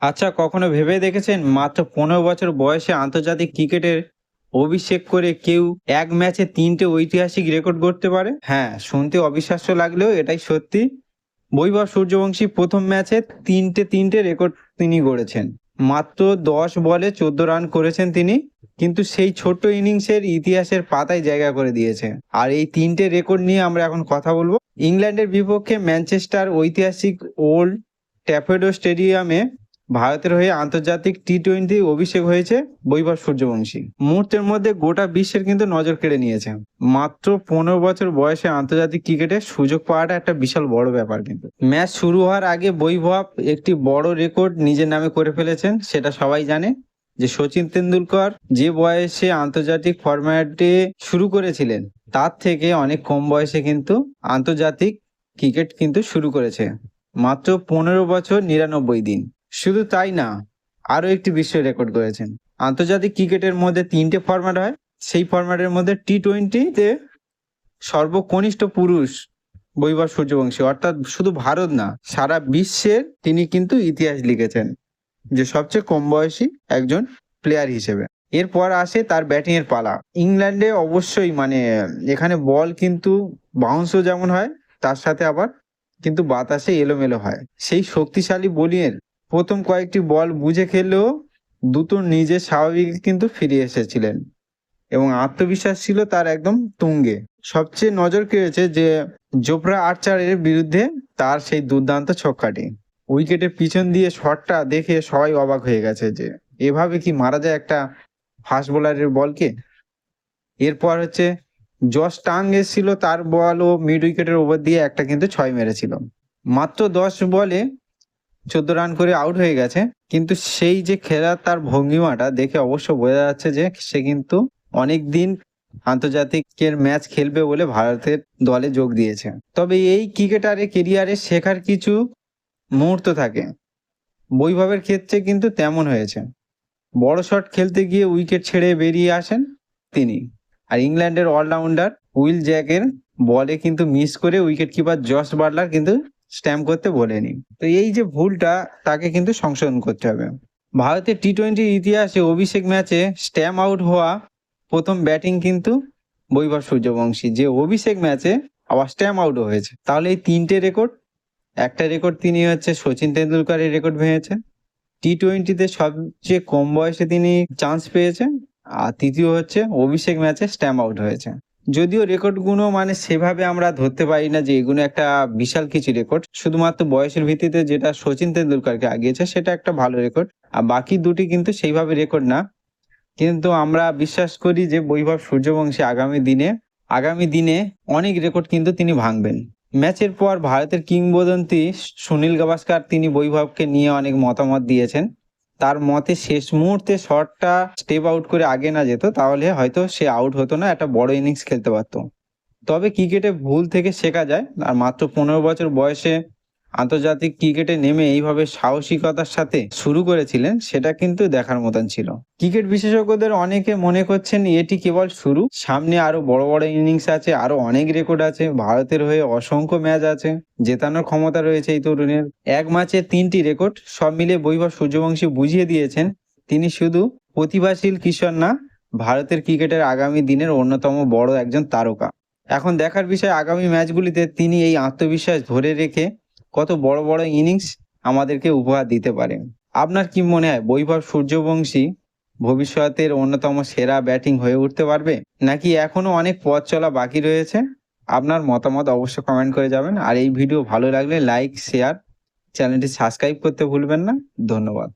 আচ্ছা, কখনো ভেবে দেখেছেন মাত্র 15 বছর বয়সে আন্তর্জাতিক ক্রিকেটের অভিষেক করে কেউ এক ম্যাচে 3টে ঐতিহাসিক রেকর্ড গড়তে পারে? হ্যাঁ, শুনতে অবিশ্বাস্য লাগলেও এটাই সত্যি। বৈভব সূর্যবংশী প্রথম ম্যাচে তিনটে রেকর্ড তিনি গড়েছেন। মাত্র 10 বলে 14 রান করেছেন তিনি, কিন্তু সেই ছোট্ট ইনিংসের ইতিহাসের পাতায় জায়গা করে দিয়েছে। আর এই 3টে রেকর্ড নিয়ে আমরা এখন কথা বলবো। ইংল্যান্ডের বিপক্ষে ম্যানচেস্টার ঐতিহাসিক ওল্ড ট্র্যাফোর্ড স্টেডিয়ামে ভারতের হয়ে আন্তর্জাতিক টি-20 অভিষেক হয়েছে বৈভব সূর্যবংশী। মুহূর্তের মধ্যে গোটা বিশ্বের কিন্তু নজর কেড়ে নিয়েছে। মাত্র 15 বছর বয়সে আন্তর্জাতিক ক্রিকেটে সুযোগ পাওয়াটা একটা বিশাল বড় ব্যাপার। কিন্তু ম্যাচ শুরু হওয়ার আগে বৈভব একটি বড় রেকর্ড নিজের নামে করে ফেলেছেন। সেটা সবাই জানে যে সচিন তেন্ডুলকর যে বয়সে আন্তর্জাতিক ফরম্যাটে শুরু করেছিলেন তার থেকে অনেক কম বয়সে কিন্তু আন্তর্জাতিক ক্রিকেট কিন্তু শুরু করেছে। মাত্র 15 বছর 99 দিন। শুধু তাই না, আরও একটি বিশ্ব রেকর্ড করেছেন। আন্তর্জাতিক ক্রিকেটের মধ্যে 3টে ফরম্যাট হয়, সেই ফরম্যাটের মধ্যে টি-20তে সর্বকনিষ্ঠ পুরুষ বৈভব সূর্যবংশী, অর্থাৎ শুধু ভারত না, সারা বিশ্বের তিনি কিন্তু ইতিহাস লিখেছেন যে সবচেয়ে কম বয়সী একজন প্লেয়ার হিসেবে। এরপর আসে তার ব্যাটিং এর পালা। ইংল্যান্ডে অবশ্যই এখানে বল কিন্তু বাউন্সও যেমন হয়, তার সাথে আবার কিন্তু বাতাসে এলোমেলো হয়। সেই শক্তিশালী বোলিংয়ের প্রথম কয়েকটি বল বুঝে খেললেও দুটো নিজের স্বাভাবিক কিন্তু ফিরে এসেছিলেন এবং আত্মবিশ্বাস ছিল তার একদম তুঙ্গে। সবচেয়ে নজর কেড়েছে যে জোফরা আর্চারের বিরুদ্ধে তার সেই দুর্দান্ত ছক্কাটি। উইকেটের পিছন দিয়ে শটটা দেখে সবাই অবাক হয়ে গেছে যে এভাবে কি মারা যায় একটা ফাস্ট বোলারের বলকে। এরপর হচ্ছে জশ টাং এসেছিল, তার বল ও মিড উইকেটের ওপর দিয়ে একটা কিন্তু 6 মেরেছিল। মাত্র 10 বলে 14 রান করে আউট হয়ে গেছে, কিন্তু সেই যে খেলার তার ভঙ্গিমাটা দেখে অবশ্য বোঝা যাচ্ছে যে সে কিন্তু অনেক দিন আন্তর্জাতিকের ম্যাচ খেলবে বলে ভারতের দলে যোগ দিয়েছে। তবে এই ক্রিকেটারের কেরিয়ারে শেখার কিছু মুহূর্ত থাকে। বৈভবের ক্ষেত্রে কিন্তু তেমন হয়েছে। বড় শট খেলতে গিয়ে উইকেট ছেড়ে বেরিয়ে আসেন তিনি, আর ইংল্যান্ডের অলরাউন্ডার উইল জ্যাকের বলে কিন্তু মিস করে উইকেট কিপার জস বাটলার কিন্তু স্ট্যাম্প করতে বলেনি। তো এই যে ভুলটা তাকে কিন্তু সংশোধন করতে হবে। ভারতের টি-20 ইতিহাসে অভিষেক ম্যাচে স্ট্যাম্প আউট হওয়া প্রথম ব্যাটিং কিন্তু বৈভব সূর্যবংশী, যে অভিষেক ম্যাচে আবার স্ট্যাম্প আউটও হয়েছে। তাহলে এই 3টে রেকর্ড, একটা রেকর্ড তিনি হচ্ছে সচিন তেন্ডুলকরের রেকর্ড ভেঙেছে, টি-20তে সবচেয়ে কম বয়সে তিনি চান্স পেয়েছেন, আর তৃতীয় হচ্ছে অভিষেক ম্যাচে স্ট্যাম্প আউট হয়েছে। যদিও রেকর্ডগুলো সেভাবে আমরা ধরতে পারি না যে এগুলো একটা বিশাল কিছু রেকর্ড, শুধুমাত্র বয়সের ভিত্তিতে যেটা সচিন তেন্ডুলকরকে আগিয়েছে সেটা একটা ভালো রেকর্ড, আর বাকি দুটি কিন্তু সেইভাবে রেকর্ড না। কিন্তু আমরা বিশ্বাস করি যে বৈভব সূর্যবংশী আগামী দিনে অনেক রেকর্ড কিন্তু তিনি ভাঙবেন। ম্যাচের পর ভারতের কিংবদন্তি সুনীল গাভাস্কার তিনি বৈভবকে নিয়ে অনেক মতামত দিয়েছেন। তার মতে শেষ মুহূর্তে শটটা স্টেপ আউট করে আগে না যেত তাহলে হয়তো সে আউট হতো না, একটা বড় ইনিংস খেলতে পারতো। তবে ক্রিকেটে ভুল থেকে শেখা যায়, আর মাত্র 15 বছর বয়সে আন্তর্জাতিক ক্রিকেটে নেমে এইভাবে সাহসিকতার সাথে শুরু করেছিলেন, সেটা কিন্তু দেখার মতন ছিল। ক্রিকেট বিশেষজ্ঞদের অনেকে মনে করছেন এটি কেবল শুরু, সামনে আরো বড় বড় ইনিংস আছে, আরো অনেক রেকর্ড আছে, ভারতের হয়ে অসংখ্য ম্যাচ আছে, জেতানোর ক্ষমতা রয়েছে এই তরুণের। এক ম্যাচে 3টি রেকর্ড, সব মিলে বৈভব সূর্যবংশী বুঝিয়ে দিয়েছেন তিনি শুধু প্রতিভাশীল কিশোর না, ভারতের ক্রিকেটের আগামী দিনের অন্যতম বড় একজন তারকা। এখন দেখার বিষয় আগামী ম্যাচগুলিতে তিনি এই আত্মবিশ্বাস ধরে রেখে কত বড় বড় ইনিংস আমাদেরকে উপহার দিতে পারে। আপনার কি মনে হয় বৈভব সূর্যবংশী ভবিষ্যতের অন্যতম সেরা ব্যাটিং হয়ে উঠতে পারবে, নাকি এখনো অনেক পথ চলা বাকি রয়েছে? আপনার মতামত অবশ্যই কমেন্ট করে যাবেন। আর এই ভিডিও ভালো লাগলে লাইক, শেয়ার, চ্যানেলটি সাবস্ক্রাইব করতে ভুলবেন না। ধন্যবাদ।